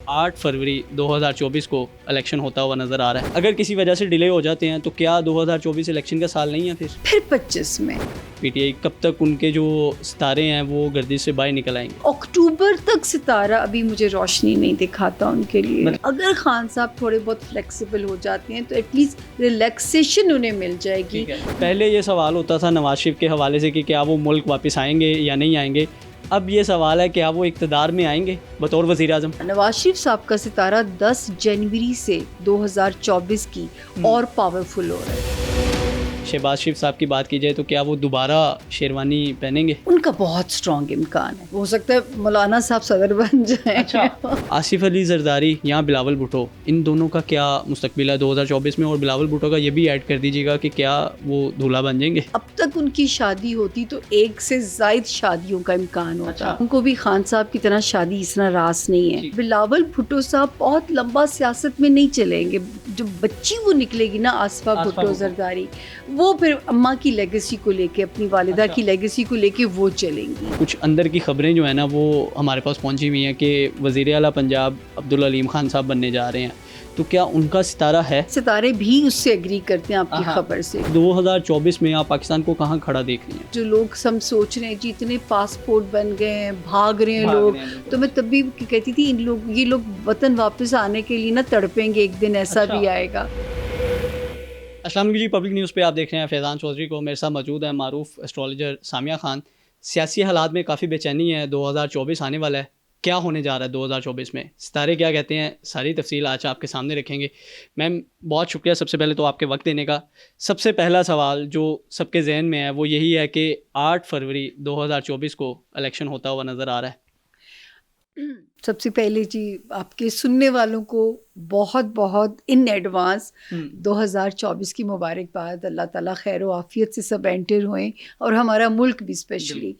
8 فروری 2024 کو الیکشن ہوتا ہوا نظر آ رہا ہے. اگر کسی وجہ سے ڈیلے ہو جاتے ہیں تو کیا 2024 الیکشن کا سال نہیں ہے پھر 25 میں پی ٹی آئی کب تک ان کے جو ستارے ہیں وہ گردش سے باہر نکل آئیں گے؟ اکتوبر تک ستارہ ابھی مجھے روشنی نہیں دکھاتا ان کے لیے. اگر خان صاحب تھوڑے بہت فلیکسیبل ہو جاتے ہیں تو ایٹ لیسٹ ریلیکسیشن انہیں مل جائے گی. پہلے یہ سوال ہوتا تھا نواز شریف کے حوالے سے کہ کیا وہ ملک واپس آئیں گے یا نہیں آئیں گے. اب یہ سوال ہے کیا وہ اقتدار میں آئیں گے بطور وزیر اعظم؟ نواز شریف صاحب کا ستارہ 10 جنوری سے 2024 کی اور پاورفل ہو رہا ہے. شہباز شریف صاحب کی بات کی جائے تو کیا وہ دوبارہ شیروانی پہنیں گے؟ ان کا بہت اسٹرانگ امکان ہے. ہو سکتا ہے مولانا صاحب صدر بن جائیں. آصف علی زرداری یا بلاول بھٹو، ان دونوں کا کیا مستقبل ہے 2024 میں؟ اور بلاول بھٹو کا یہ بھی ایڈ کر دیجیے گا کہ کیا وہ دولہا بن جائیں گے؟ اب تک ان کی شادی ہوتی تو ایک سے زائد شادیوں کا امکان ہوتا. ان کو بھی خان صاحب کی طرح شادی اس طرح راس نہیں ہے. بلاول بھٹو صاحب بہت لمبا سیاست میں نہیں چلیں گے. جو بچی وہ نکلے گی نا آصفہ بھٹو زرداری، وہ پھر اماں کی لیگیسی کو لے کے، اپنی والدہ کی لیگیسی کو لے کے وہ چلیں گی. کچھ اندر کی خبریں جو ہیں نا وہ ہمارے پاس پہنچی ہوئی ہیں کہ وزیر اعلیٰ پنجاب عبدالعلیم خان صاحب بننے جا رہے ہیں، تو کیا ان کا ستارہ ہے؟ ستارے بھی اس سے ایگری کرتے ہیں آپ کی خبر سے. 2024 میں آپ پاکستان کو کہاں کھڑا دیکھ رہی ہیں؟ جو لوگ ہم سوچ رہے ہیں جی اتنے پاسپورٹ بن گئے ہیں، بھاگ رہے ہیں لوگ، تو میں تب بھی کہتی تھی یہ لوگ وطن واپس آنے کے لیے نہ تڑپیں گے، ایک دن ایسا بھی آئے گا. السلام علیکم جی، پبلک نیوز پہ آپ دیکھ رہے ہیں فیضان چودھری کو. میرے ساتھ موجود ہے معروف ایسٹرولوجر سامیہ خان. سیاسی حالات میں کافی بے چینی ہے، 2024 آنے والا ہے. کیا ہونے جا رہا ہے 2024 میں؟ ستارے کیا کہتے ہیں؟ ساری تفصیل آج آپ کے سامنے رکھیں گے. میم بہت شکریہ سب سے پہلے تو آپ کے وقت دینے کا. سب سے پہلا سوال جو سب کے ذہن میں ہے وہ یہی ہے کہ 8 فروری 2024 کو الیکشن ہوتا ہوا نظر آ رہا ہے. سب سے پہلے جی آپ کے سننے والوں کو بہت بہت ان ایڈوانس 2024 کی مبارکباد. اللہ تعالیٰ خیر و عافیت سے سب انٹر ہوئیں، اور ہمارا ملک بھی اسپیشلی.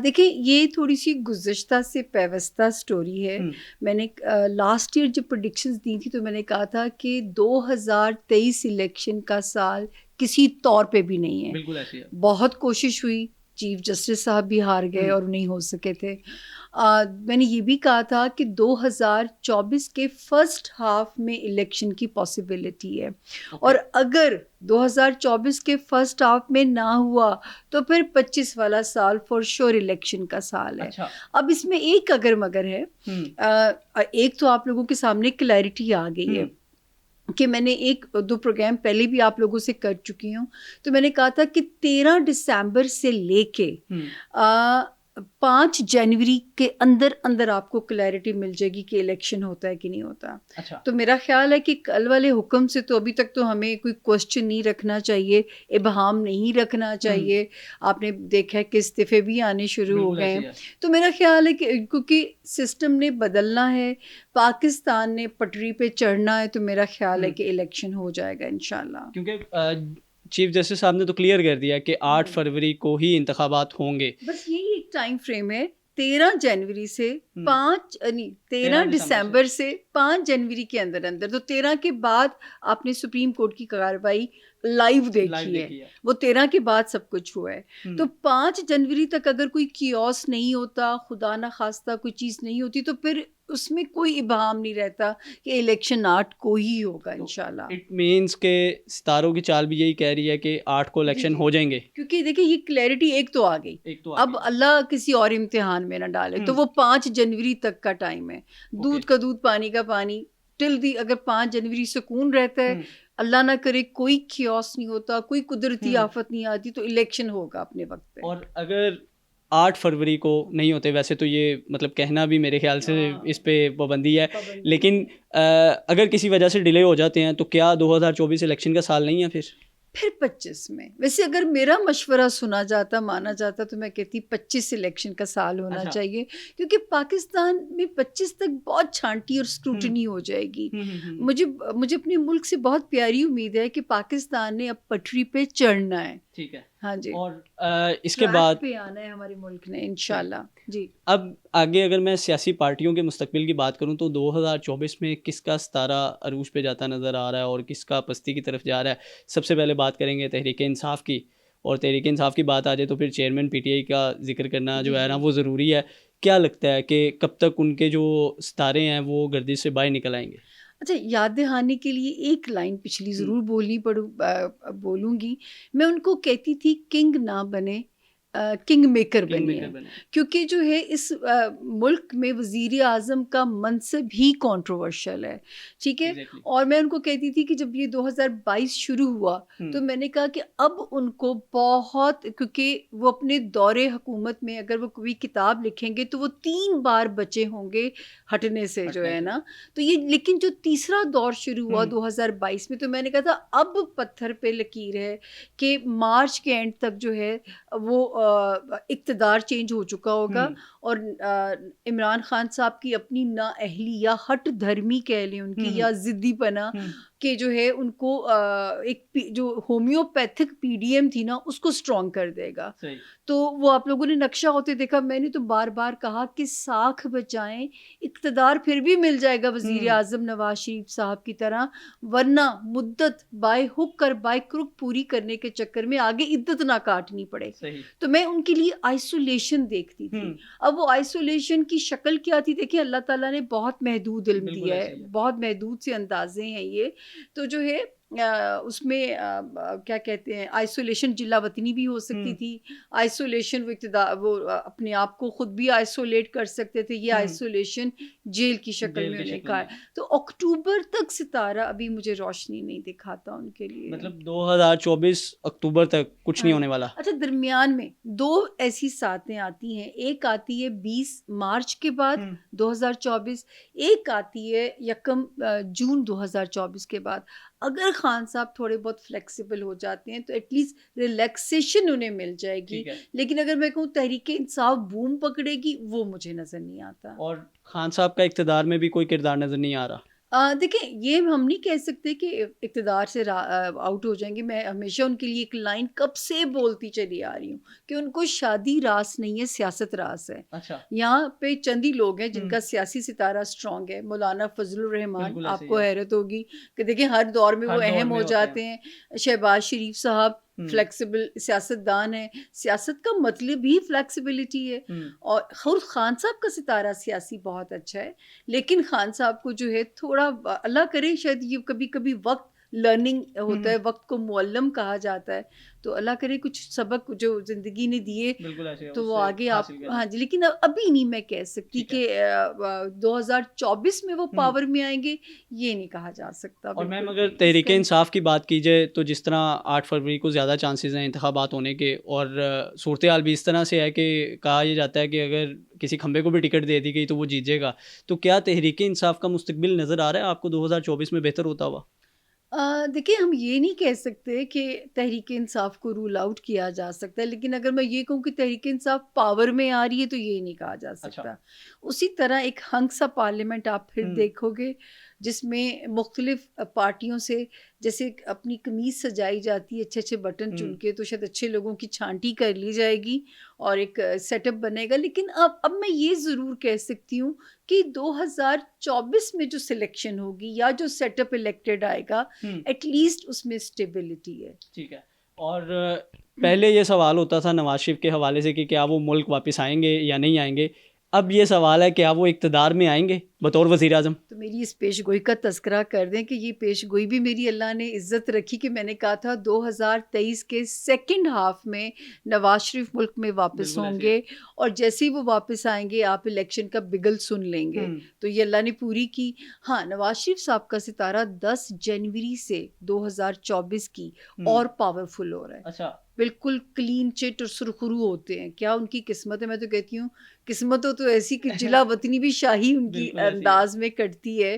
دیکھیں یہ تھوڑی سی گزشتہ سے پیوستہ سٹوری ہے. میں نے لاسٹ ایئر جب پریڈکشنز دی تھی تو میں نے کہا تھا کہ 2023 الیکشن کا سال کسی طور پہ بھی نہیں ہے. بالکل ایسی ہے. بہت کوشش ہوئی، چیف جسٹس صاحب بھی ہار گئے اور نہیں ہو سکے تھے. میں نے یہ بھی کہا تھا کہ 2024 کے فرسٹ ہاف میں الیکشن کی پاسبلٹی ہے، اور اگر 2024 کے فرسٹ ہاف میں نہ ہوا تو پھر 25 والا سال فور شور الیکشن کا سال ہے. اب اس میں ایک اگر مگر ہے. ایک تو آپ لوگوں کے سامنے کلیئرٹی آ گئی ہے کہ میں نے 1-2 پروگرام پہلے بھی آپ لوگوں سے کر چکی ہوں. تو میں نے کہا تھا کہ 13 دسمبر سے لے کے 5 جنوری کے اندر آپ کو کلیئرٹی مل جائے گی کہ الیکشن ہوتا ہے کہ نہیں ہوتا. تو میرا خیال ہے کہ کل والے حکم سے تو ابھی تک تو ہمیں کوئی کوشچن نہیں رکھنا چاہیے، ابہام نہیں رکھنا چاہیے. آپ نے دیکھا ہے کہ استعفے بھی آنے شروع ہو گئے ہیں. تو میرا خیال ہے کہ کیونکہ سسٹم نے بدلنا ہے، پاکستان نے پٹری پہ چڑھنا ہے، تو میرا خیال ہے کہ الیکشن ہو جائے گا انشاءاللہ. کیونکہ چیف جسٹس صاحب نے تو کلیئر کر دیا کہ 8 فروری کو ہی انتخابات ہوں گے. بس یہی ایک ٹائم فریم ہے، 13 جنوری سے 13 دسمبر سے 5 جنوری کے اندر. تو 13 کے بعد آپ نے سپریم کورٹ کی کارروائی لائیو دیکھی ہے، وہ 13 کے بعد سب کچھ ہوا ہے. تو 5 جنوری تک اگر کوئی کیوس نہیں ہوتا، خدا نہ خواستہ کوئی چیز نہیں ہوتی، تو پھر اس میں کوئی ابہام نہیں رہتا کہ الیکشن 8 کو ہی ہوگا انشاءاللہ. اٹ مینس کہ ستاروں کی چال بھی یہی کہہ رہی ہے کہ 8 کو الیکشن ہو جائیں گے. کیونکہ دیکھیں یہ کلیئرٹی ایک تو آ گئی، اب اللہ کسی اور امتحان میں نہ ڈالے. تو وہ 5 جنوری تک کا ٹائم ہے. دودھ کا دودھ، پانی کا پانی. اگر 5 جنوری سکون رہتا ہے، اللہ نہ کرے کوئی کیوس نہیں ہوتا، کوئی قدرتی آفت نہیں آتی، تو الیکشن ہوگا اپنے وقت پہ. اور اگر 8 فروری کو نہیں ہوتے، ویسے تو یہ مطلب کہنا بھی میرے خیال سے اس پہ پابندی ہے، لیکن اگر کسی وجہ سے ڈیلے ہو جاتے ہیں تو کیا 2024 الیکشن کا سال نہیں ہے پھر 25 میں؟ ویسے اگر میرا مشورہ سنا جاتا، مانا جاتا، تو میں کہتی 25 الیکشن کا سال ہونا چاہیے، کیونکہ پاکستان میں 25 تک بہت چھانٹی اور اسکروٹنی ہو جائے گی. مجھے اپنے ملک سے بہت پیاری امید ہے کہ پاکستان نے اب پٹری پہ چڑھنا ہے. ٹھیک ہے. ہاں جی، اور اس کے بعد پہ آنا ہے ہمارے ملک نے انشاءاللہ. جی اب آگے اگر میں سیاسی پارٹیوں کے مستقبل کی بات کروں تو 2024 میں کس کا ستارہ عروج پہ جاتا نظر آ رہا ہے اور کس کا پستی کی طرف جا رہا ہے؟ سب سے پہلے بات کریں گے تحریک انصاف کی. اور تحریک انصاف کی بات آ جائے تو پھر چیئرمین پی ٹی آئی کا ذکر کرنا جو ہے نا وہ ضروری ہے، کیا لگتا ہے کہ کب تک ان کے جو ستارے ہیں وہ گردش سے باہر نکل آئیں گے؟ اچھا، یاد دہانے کے لیے ایک لائن پچھلی ضرور بولوں گی. میں ان کو کہتی تھی کنگ نہ بنے، کنگ میکر بنے، کیونکہ جو ہے اس ملک میں وزیر اعظم کا منصب ہی کنٹروورشل ہے، ٹھیک ہے. اور میں ان کو کہتی تھی کہ جب یہ 2022 شروع ہوا تو میں نے کہا کہ اب ان کو بہت، کیونکہ وہ اپنے دور حکومت میں اگر وہ کوئی کتاب لکھیں گے تو وہ 3 بار بچے ہوں گے ہٹنے سے جو ہے نا. تو یہ لیکن جو تیسرا دور شروع ہوا 2022 میں، تو میں نے کہا تھا اب پتھر پہ لکیر ہے کہ مارچ کے اینڈ تک جو ہے وہ اقتدار چینج ہو چکا ہوگا. اور عمران خان صاحب کی اپنی نااہلی یا ہٹ دھرمی کہہ لیں ان کی، یا ضدی پنا کہ جو ہے ان کو ایک جو ہومیوپیتھک پی ڈی ایم تھی نا اس کو اسٹرانگ کر دے گا. تو وہ آپ لوگوں نے نقشہ ہوتے دیکھا. میں نے تو بار بار کہا کہ ساکھ بچائیں، اقتدار پھر بھی مل جائے گا وزیر اعظم نواز شریف صاحب کی طرح، ورنہ مدت بائی ہک اور بائی کروک پوری کرنے کے چکر میں آگے عدت نہ کاٹنی پڑے. تو میں ان کے لیے آئسولیشن دیکھتی تھی. اب وہ آئسولیشن کی شکل کیا تھی؟ دیکھیں اللہ تعالیٰ نے بہت محدود علم دیا ہے، بہت محدود سے اندازے ہیں یہ. تو جو ہے اس میں کیا کہتے ہیں، آئسولیشن جلا وطنی بھی ہو سکتی تھی، آئسولیشن وہ اپنے آپ کو خود بھی آئسولیٹ کر سکتے تھے، یہ آئسولیشن جیل کی شکل میں انہیں کہا ہے. تو اکتوبر تک ستارہ ابھی مجھے روشنی نہیں دکھاتا ان کے لیے. مطلب 2024 اکتوبر تک کچھ نہیں ہونے والا. اچھا، درمیان میں 2 ایسی ساتیں آتی ہیں. ایک آتی ہے 20 مارچ کے بعد 2024، ایک آتی ہے 1 جون 2024 کے بعد. اگر خان صاحب تھوڑے بہت فلیکسیبل ہو جاتے ہیں تو ایٹ لیسٹ ریلیکسیشن انہیں مل جائے گی. لیکن اگر میں کہوں تحریک انصاف بوم پکڑے گی، وہ مجھے نظر نہیں آتا. اور خان صاحب کا اقتدار میں بھی کوئی کردار نظر نہیں آ رہا. دیکھیں، یہ ہم نہیں کہہ سکتے کہ اقتدار سے آؤٹ ہو جائیں گے. میں ہمیشہ ان کے لیے ایک لائن کب سے بولتی چلی آ رہی ہوں کہ ان کو شادی راس نہیں ہے، سیاست راس ہے. یہاں پہ چند ہی لوگ ہیں جن کا سیاسی ستارہ اسٹرانگ ہے. مولانا فضل الرحمان، آپ کو حیرت ہوگی کہ دیکھیں ہر دور میں وہ اہم ہو جاتے ہیں. شہباز شریف صاحب فلیکسیبل سیاست دان ہے. سیاست کا مطلب ہی فلیکسیبلٹی ہے. اور خود خان صاحب کا ستارہ سیاسی بہت اچھا ہے، لیکن خان صاحب کو جو ہے تھوڑا اللہ کرے، شاید یہ کبھی کبھی وقت لرننگ ہوتا ہے، وقت کو معلم کہا جاتا ہے، تو اللہ کرے کچھ سبق جو زندگی نے دیے تو وہ آگے آپ. ہاں جی، لیکن ابھی نہیں میں کہہ سکتی کہ 2024 میں وہ پاور میں آئیں گے، یہ نہیں کہا جا سکتا. اور میم اگر تحریک انصاف کی بات کی جائے تو جس طرح 8 فروری کو زیادہ چانسز ہیں انتخابات ہونے کے، اور صورتحال بھی اس طرح سے ہے کہ کہا یہ جاتا ہے کہ اگر کسی کھمبے کو بھی ٹکٹ دے دی گئی تو وہ جیت جائے گا. تو کیا تحریک انصاف کا مستقبل نظر آ رہا ہے آپ کو 2024 میں بہتر ہوتا ہوا؟ دیکھیں، ہم یہ نہیں کہہ سکتے کہ تحریک انصاف کو رول آؤٹ کیا جا سکتا ہے، لیکن اگر میں یہ کہوں کہ تحریک انصاف پاور میں آ رہی ہے تو یہ نہیں کہا جا سکتا. اسی طرح ایک ہنگ سا پارلیمنٹ آپ پھر دیکھو گے جس میں مختلف پارٹیوں سے جیسے اپنی قمیض سجائی جاتی ہے اچھے اچھے بٹن چن کے، تو شاید اچھے لوگوں کی چھانٹی کر لی جائے گی اور ایک سیٹ اپ بنے گا. لیکن اب میں یہ ضرور کہہ سکتی ہوں کہ 2024 میں جو سلیکشن ہوگی یا جو سیٹ اپ الیکٹڈ آئے گا، ایٹ لیسٹ اس میں اسٹیبلٹی ہے. ٹھیک ہے. اور پہلے یہ سوال ہوتا تھا نواز شریف کے حوالے سے کہ کیا وہ ملک واپس آئیں گے یا نہیں آئیں گے. اب یہ سوال ہے کیا وہ اقتدار میں آئیں گے بطور وزیر اعظم؟ تو میری اس پیش گوئی کا تذکرہ کر دیں کہ یہ پیش گوئی بھی میری اللہ نے عزت رکھی کہ میں نے کہا تھا 2023 کے سیکنڈ ہاف میں نواز شریف ملک میں واپس ہوں گے، اور جیسے ہی وہ واپس آئیں گے آپ الیکشن کا بگل سن لیں گے. تو یہ اللہ نے پوری کی. ہاں، نواز شریف صاحب کا ستارہ 10 جنوری سے 2024 کی اور پاورفل ہو رہا ہے. اچھا، بالکل کلین چٹ اور سرخرو ہوتے ہیں. کیا ان کی قسمت ہے! میں تو کہتی ہوں قسمت ہو تو ایسی کہ جلا وطنی بھی شاہی ان کی انداز میں کٹتی ہے.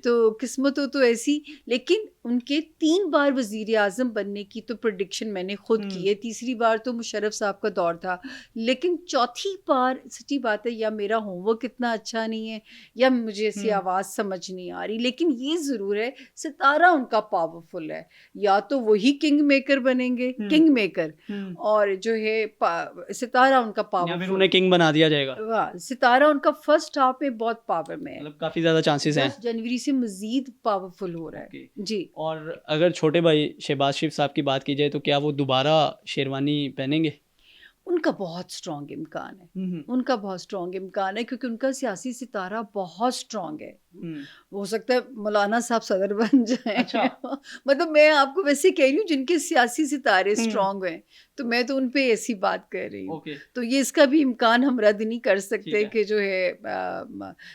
تو قسمت ہو تو ایسی. لیکن ان کے 3 بار وزیر اعظم بننے کی تو پریڈکشن میں نے خود کی ہے. تیسری بار تو مشرف صاحب کا دور تھا، لیکن چوتھی بار سچی بات ہے یا میرا ہوم ورک اتنا اچھا نہیں ہے یا مجھے ایسی آواز سمجھ نہیں آ رہی، لیکن یہ ضرور ہے ستارہ ان کا پاورفل ہے. یا تو وہی کنگ میکر بنیں گے، کنگ میکر، اور جو ہے ستارہ ان کا پاورفل، انہیں کنگ بنا دیا جائے گا. ستارہ ان کا فرسٹ ہاف میں بہت پاور میں ہے، مطلب کافی زیادہ چانسز ہیں. 10 جنوری سے مزید پاورفل ہو رہا ہے. جی. اور اگر چھوٹے بھائی شہباز شریف صاحب کی بات کی جائے تو کیا وہ دوبارہ شیروانی پہنیں گے؟ ان کا بہت اسٹرانگ امکان ہے، ان کا بہت اسٹرانگ امکان ہے، کیونکہ ان کا سیاسی ستارہ بہت اسٹرانگ ہے. ہو سکتا ہے مولانا صاحب صدر بن جائیں. اچھا. مطلب میں آپ کو ویسے کہہ رہی ہوں جن کے سیاسی ستارے اسٹرانگ ہیں، تو میں تو ان پہ ایسی بات کر رہی ہوں. تو یہ اس کا بھی امکان ہم رد نہیں کر سکتے کہ جو ہے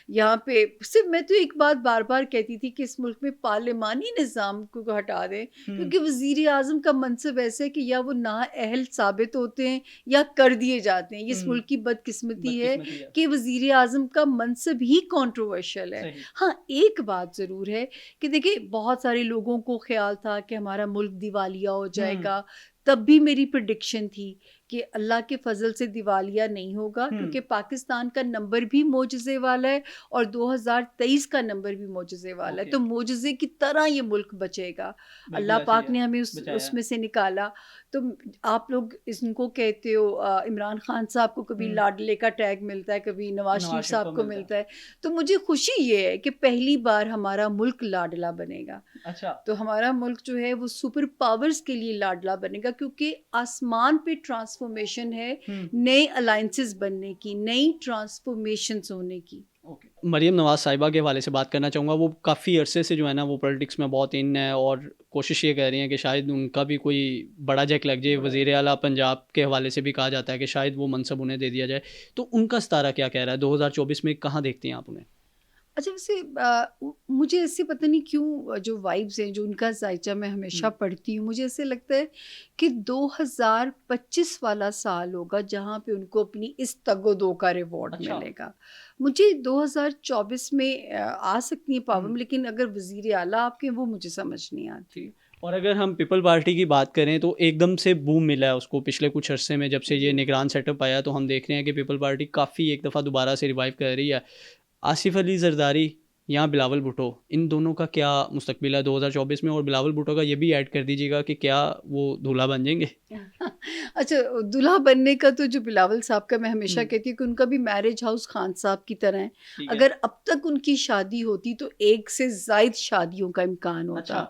یہاں پہ صرف میں تو ایک بات بار بار کہتی تھی کہ اس ملک میں پارلیمانی نظام کو ہٹا دیں، کیونکہ وزیر اعظم کا منصب ایسا ہے کہ یا وہ نااہل ثابت ہوتے ہیں یا کر دیے جاتے ہیں. اس ملک کی بدقسمتی ہے کہ وزیر اعظم کا منصب ہی کنٹروورشل ہے. ہاں ایک بات ضرور ہے کہ دیکھیں بہت سارے لوگوں کو خیال تھا کہ ہمارا ملک دیوالیہ ہو جائے گا، تب بھی میری پریڈکشن تھی کہ اللہ کے فضل سے دیوالیہ نہیں ہوگا، کیونکہ پاکستان کا نمبر بھی معجزے والا ہے اور 2023 کا نمبر بھی معجزے والا ہے. تو معجزے کی طرح یہ ملک بچے گا. اللہ پاک نے ہمیں اس میں سے نکالا. تو آپ لوگ ان کو کہتے ہو عمران خان صاحب کو کبھی لاڈلے کا ٹیگ ملتا ہے، کبھی نواز شریف صاحب کو ملتا ہے. تو مجھے خوشی یہ ہے کہ پہلی بار ہمارا ملک لاڈلا بنے گا. اچھا. تو ہمارا ملک جو ہے وہ سپر پاورز کے لیے لاڈلا بنے گا، کیونکہ آسمان پہ ٹرانسفارمیشن ہے نئے الائنسز بننے کی، نئی ٹرانسفارمیشنز ہونے کی. مریم نواز صاحبہ کے حوالے سے بات کرنا چاہوں گا. وہ کافی عرصے سے جو ہے نا وہ پولیٹکس میں بہت ان ہے، اور کوشش یہ کر رہی ہیں کہ شاید ان کا بھی کوئی بڑا جیک لگ جائے. وزیر اعلیٰ پنجاب کے حوالے سے بھی کہا جاتا ہے کہ شاید وہ منصب انہیں دے دیا جائے. تو ان کا ستارہ کیا کہہ رہا ہے 2024 میں، کہاں دیکھتے ہیں آپ انہیں؟ اچھا ویسے مجھے ایسے پتہ نہیں کیوں جو وائبز ہیں، جو ان کا ذائچہ میں ہمیشہ پڑھتی ہوں، مجھے ایسے لگتا ہے کہ 2025 والا سال ہوگا جہاں پہ ان کو اپنی اس تگ و دو کا ریوارڈ ملے گا. مجھے 2024 میں آ سکتی ہیں پاور، لیکن اگر وزیر اعلیٰ آپ کے وہ مجھے سمجھ نہیں آتی. اور اگر ہم پیپل پارٹی کی بات کریں تو ایک دم سے بوم ملا ہے اس کو پچھلے کچھ عرصے میں. جب سے یہ نگران سیٹ اپ آیا تو ہم دیکھ رہے ہیں کہ پیپل پارٹی کافی ایک دفعہ دوبارہ سے ریوائیو کر رہی ہے. آصف علی زرداری یا بلاول بھٹو، ان دونوں کا کیا مستقبل ہے 2024 میں؟ اور بلاول بھٹو کا یہ بھی ایڈ کر دیجیے گا کہ کیا وہ دولہا بن جائیں گے؟ اچھا دولہا بننے کا تو جو بلاول صاحب کا میں ہمیشہ کہتی ہوں کہ ان کا بھی میرج ہاؤس خان صاحب کی طرح ہے. اگر اب تک ان کی شادی ہوتی تو ایک سے زائد شادیوں کا امکان ہوتا.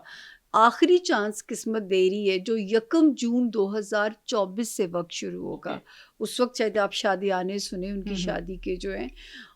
آخری چانس قسمت دے رہی ہے جو 1 جون 2024 سے وقت شروع ہوگا. اس وقت شاید آپ شادی آنے سنیں ان کی شادی کے جو ہیں،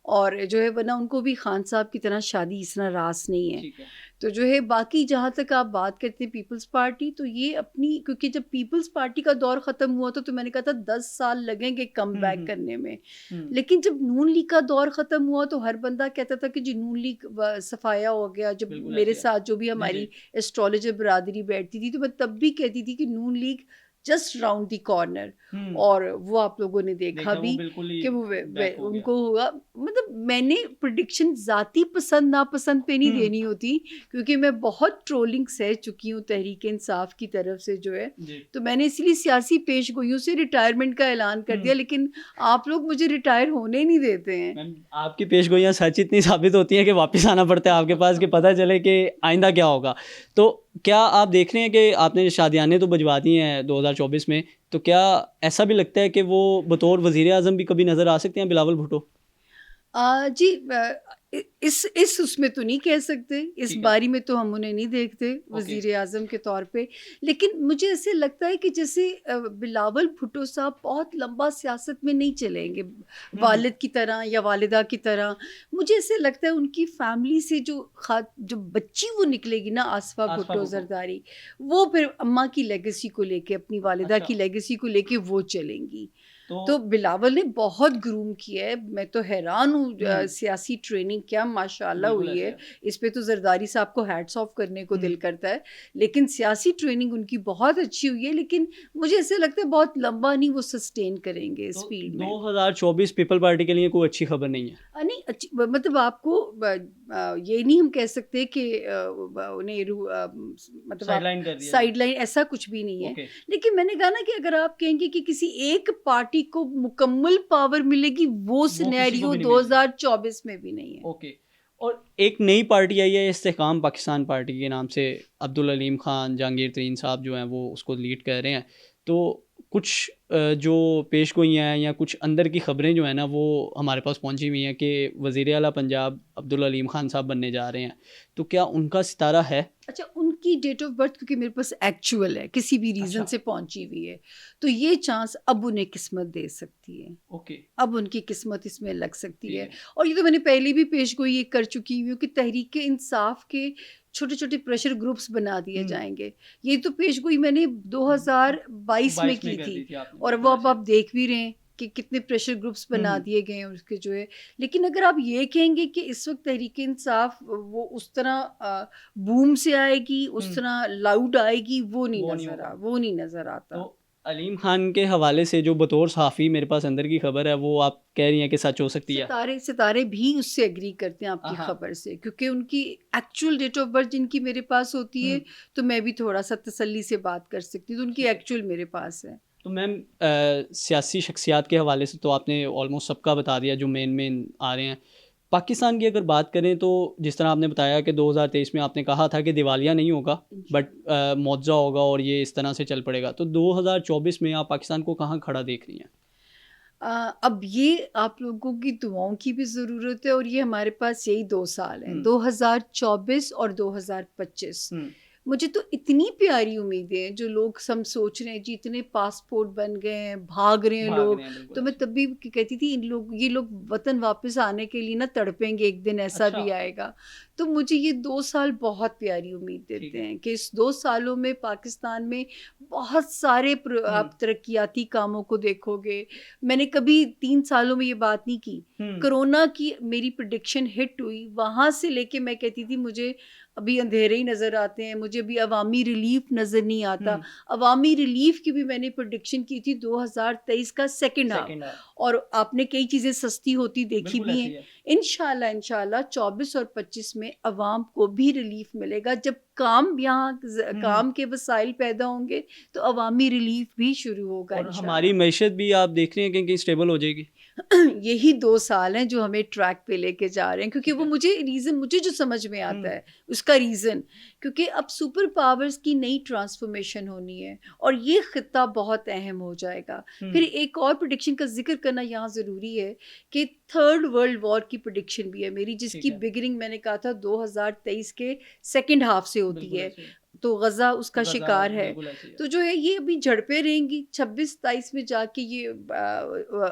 اور جو ہے ورنہ ان کو بھی خان صاحب کی طرح شادی اس طرح راس نہیں ہے. تو جو ہے باقی جہاں تک آپ بات کرتے ہیں پیپلز پارٹی، تو یہ اپنی، کیونکہ جب پیپلز پارٹی کا دور ختم ہوا تو میں نے کہا تھا 10 سال لگیں گے کم بیک کرنے میں. لیکن جب نون لیگ کا دور ختم ہوا تو ہر بندہ کہتا تھا کہ جی نون لیگ صفایا ہو گیا. جب میرے ساتھ جو بھی ہماری ایسٹرالوجر برادری بیٹھتی تھی تو میں تب بھی کہتی تھی کہ Noon league just round the corner, اور وہ آپ لوگوں نے دیکھا بھی کہ وہ ان کو ہوگا. مطلب میں نے پریڈکشن ذاتی پسند ناپسند پہ نہیں دینی ہوتی، کیونکہ میں بہت ٹرولنگ سہ چکی ہوں تحریک انصاف کی طرف سے جو ہے. تو میں نے اس لیے سیاسی پیش گوئیوں سے ریٹائرمنٹ کا اعلان کر دیا، لیکن آپ لوگ مجھے ریٹائر ہونے نہیں دیتے ہیں. آپ کی پیش گوئیاں سچ اتنی ثابت ہوتی ہیں کہ واپس آنا پڑتا ہے آپ کے پاس کہ پتہ چلے کہ آئندہ کیا ہوگا. تو کیا آپ دیکھ رہے ہیں کہ آپ نے شادیانے تو بجوا دی ہیں 2024 میں، تو کیا ایسا بھی لگتا ہے کہ وہ بطور وزیر اعظم بھی کبھی نظر آ سکتے ہیں بلاول بھٹو؟ جی اس میں تو نہیں کہہ سکتے، اس باری میں تو ہم انہیں نہیں دیکھتے وزیر اعظم کے طور پہ. لیکن مجھے ایسے لگتا ہے کہ جیسے بلاول بھٹو صاحب بہت لمبا سیاست میں نہیں چلیں گے والد کی طرح یا والدہ کی طرح. مجھے ایسے لگتا ہے ان کی فیملی سے جو بچی وہ نکلے گی نا، آصفہ بھٹو زرداری، وہ پھر اماں کی لیگیسی کو لے کے، اپنی والدہ کی لیگیسی کو لے کے وہ چلیں گی. تو بلاول نے بہت گروم کیا ہے. میں تو حیران ہوں، سیاسی ٹریننگ کیا ماشاءاللہ ہوئی ہے. اس پہ تو زرداری صاحب کو ہیٹس آف کرنے کو دل کرتا ہے. لیکن سیاسی ٹریننگ ان کی بہت اچھی ہوئی ہے، لیکن مجھے ایسے لگتا ہے بہت لمبا نہیں وہ سسٹین کریں گے اس فیلڈ میں. 2024 پیپل پارٹی کے لیے کوئی اچھی خبر نہیں ہے. نہیں مطلب آپ کو یہ نہیں ہم کہہ سکتے کہ انہیں مطلب سائڈ لائن ایسا کچھ بھی نہیں ہے. لیکن میں نے کہا نا کہ اگر آپ کہیں گے کہ کسی ایک پارٹی کو مکمل پاور ملے گی، وہ سینیریو 2024 میں بھی نہیں ہے. اور ایک نئی پارٹی آئی ہے استحکام پاکستان پارٹی کے نام سے، عبدالعلیم خان، جہانگیر ترین صاحب جو ہیں وہ اس کو لیڈ کر رہے ہیں. تو کچھ جو پیش گوئی ہیں یا کچھ اندر کی خبریں جو ہیں نا وہ ہمارے پاس پہنچی ہوئی ہیں کہ وزیر اعلیٰ پنجاب عبدالعلیم خان صاحب بننے جا رہے ہیں. تو کیا ان کا ستارہ ہے؟ اچھا ان کی ڈیٹ آف برتھ کیونکہ میرے پاس ایکچوئل ہے کسی بھی ریزن سے پہنچی ہوئی ہے تو یہ چانس اب انہیں قسمت دے سکتی ہے. اوکے, اب ان کی قسمت اس میں لگ سکتی ہے. اور یہ تو میں نے پہلے بھی پیش گوئی یہ کر چکی ہوئی ہوں کہ تحریک انصاف کے چھوٹے چھوٹے پریشر گروپس بنا دیے جائیں گے. یہ تو پیش گوئی میں نے 2022 میں کی تھی اور وہ اب آپ دیکھ بھی رہے ہیں کہ کتنے پریشر گروپس بنا دیے گئے ہیں اس کے جو ہے. لیکن اگر آپ یہ کہیں گے کہ اس وقت تحریک انصاف وہ اس طرح بوم سے آئے گی, اس طرح لاؤڈ آئے گی, وہ نہیں نظر آتا. علیم خان کے حوالے سے جو بطور صحافی میرے پاس اندر کی خبر ہے وہ آپ کہہ رہی ہیں کہ سچ ہو سکتی ہے. ستارے بھی اس سے ایگری کرتے ہیں آپ کی خبر سے, کیونکہ ان کی ایکچوئل ڈیٹ آف برتھ جن کی میرے پاس ہوتی ہے تو میں بھی تھوڑا سا تسلی سے بات کر سکتی ہوں. تو ان کی ایکچوئل میرے پاس ہے. تو میم سیاسی شخصیات کے حوالے سے تو آپ نے آلموسٹ سب کا بتا دیا جو مین آ رہے ہیں. پاکستان کی اگر بات کریں تو جس طرح آپ نے بتایا کہ 2023 میں آپ نے کہا تھا کہ دیوالیہ نہیں ہوگا بٹ معاوضہ ہوگا اور یہ اس طرح سے چل پڑے گا, تو 2024 میں آپ پاکستان کو کہاں کھڑا دیکھ رہی ہیں؟ اب یہ آپ لوگوں کی دعاؤں کی بھی ضرورت ہے اور یہ ہمارے پاس یہی 2 سال ہیں 2024 اور 2025. مجھے تو اتنی پیاری امیدیں ہیں. جو لوگ سب سوچ رہے ہیں جی اتنے پاسپورٹ بن گئے ہیں, بھاگ رہے ہیں لوگ, تو میں تب بھی کہتی تھی یہ لوگ وطن واپس آنے کے لیے نہ تڑپیں گے, ایک دن ایسا بھی آئے گا. تو مجھے یہ 2 سال بہت پیاری امید دیتے ہیں کہ اس 2 سالوں میں پاکستان میں بہت سارے آپ ترقیاتی کاموں کو دیکھو گے. میں نے کبھی 3 سالوں میں یہ بات نہیں کی. کرونا کی میری پریڈکشن ہٹ ہوئی, وہاں سے لے کے میں کہتی تھی مجھے ابھی اندھیرے ہی نظر آتے ہیں, مجھے ابھی عوامی ریلیف نظر نہیں آتا. عوامی ریلیف کی بھی میں نے پریڈکشن کی تھی 2023 کا سیکنڈ ہاف, اور آپ نے کئی چیزیں سستی ہوتی دیکھی بھی ہیں. انشاءاللہ 24 اور 25 میں عوام کو بھی ریلیف ملے گا. جب یہاں کام کے وسائل پیدا ہوں گے تو عوامی ریلیف بھی شروع ہوگا. اور ہماری معیشت بھی آپ دیکھ رہے ہیں کہ اسٹیبل ہو جائے گی. یہی 2 سال ہیں جو ہمیں ٹریک پہ لے کے جا رہے ہیں, کیونکہ وہ مجھے جو سمجھ میں آتا ہے اس کا ریزن, کیونکہ اب سپر پاورز کی نئی ٹرانسفارمیشن ہونی ہے اور یہ خطہ بہت اہم ہو جائے گا. پھر ایک اور پریڈکشن کا ذکر کرنا یہاں ضروری ہے کہ 3rd ورلڈ وار کی پریڈکشن بھی ہے میری, جس کی بگننگ میں نے کہا تھا 2023 کے سیکنڈ ہاف سے ہوتی ہے. تو غزہ اس کا شکار ہے. تو جو ہے یہ ابھی جھڑپیں رہیں گی, 26-27 میں جا کے یہ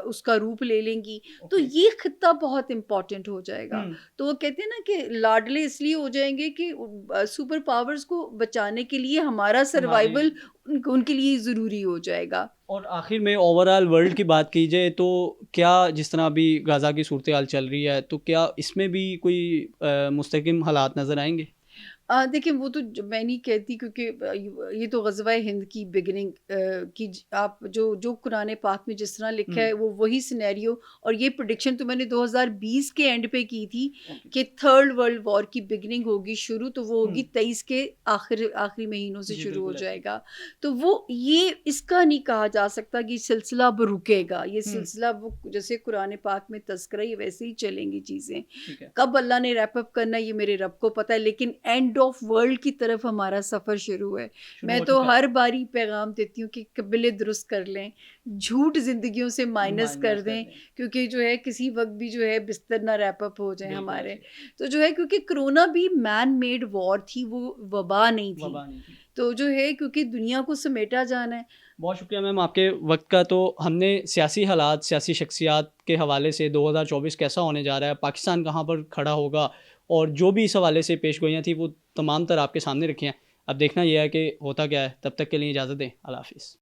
اس کا روپ لے لیں گی. تو یہ خطہ بہت امپورٹنٹ ہو جائے گا. تو وہ کہتے ہیں نا کہ لاڈلے اس لیے ہو جائیں گے کہ سپر پاورز کو بچانے کے لیے ہمارا سروائیول ان کے لیے ضروری ہو جائے گا. اور آخر میں اوور آل ورلڈ کی بات کی جائے تو کیا جس طرح ابھی غزہ کی صورتحال چل رہی ہے تو کیا اس میں بھی کوئی مستحکم حالات نظر آئیں گے؟ دیکھیں وہ تو میں نہیں کہتی, کیونکہ یہ تو غزوہ ہند کی بگننگ کی آپ جو قرآن پاک میں جس طرح لکھا ہے وہ وہی سینیریو, اور یہ پریڈکشن تو میں نے 2020 کے اینڈ پہ کی تھی کہ 3rd ورلڈ وار کی بگننگ ہوگی شروع, تو وہ ہوگی 23 کے آخری مہینوں سے شروع ہو جائے گا. تو وہ یہ اس کا نہیں کہا جا سکتا کہ سلسلہ اب رکے گا. یہ سلسلہ وہ جیسے قرآن پاک میں تذکرہ ہے ویسے ہی چلیں گی چیزیں. کب اللہ نے ریپ اپ کرنا یہ میرے رب کو پتہ ہے, لیکن اینڈ آف ورلڈ کی طرف ہمارا سفر شروع ہے. میں تو ہر باری پیغام دیتی ہوں کہ قبلے درست کر لیں, جھوٹ زندگیوں سے مائنس کر دیں, کیونکہ جو ہے کسی وقت بھی جو ہے بستر نہ ریپ اپ ہو جائیں ہمارے. تو جو ہے کیونکہ کرونا بھی مین میڈ وار تھی, وہ وبا نہیں تھی. تو جو ہے کیونکہ دنیا کو سمیٹا جانا ہے. بہت شکریہ میم آپ کے وقت کا. تو ہم نے سیاسی حالات, سیاسی شخصیات کے حوالے سے 2024 کیسا ہونے جا رہا ہے, پاکستان کہاں پر کھڑا ہوگا, اور جو بھی اس حوالے سے پیش گوئیاں تھیں وہ تمام تر آپ کے سامنے رکھی ہیں. اب دیکھنا یہ ہے کہ ہوتا کیا ہے. تب تک کے لیے اجازت دیں. اللہ حافظ.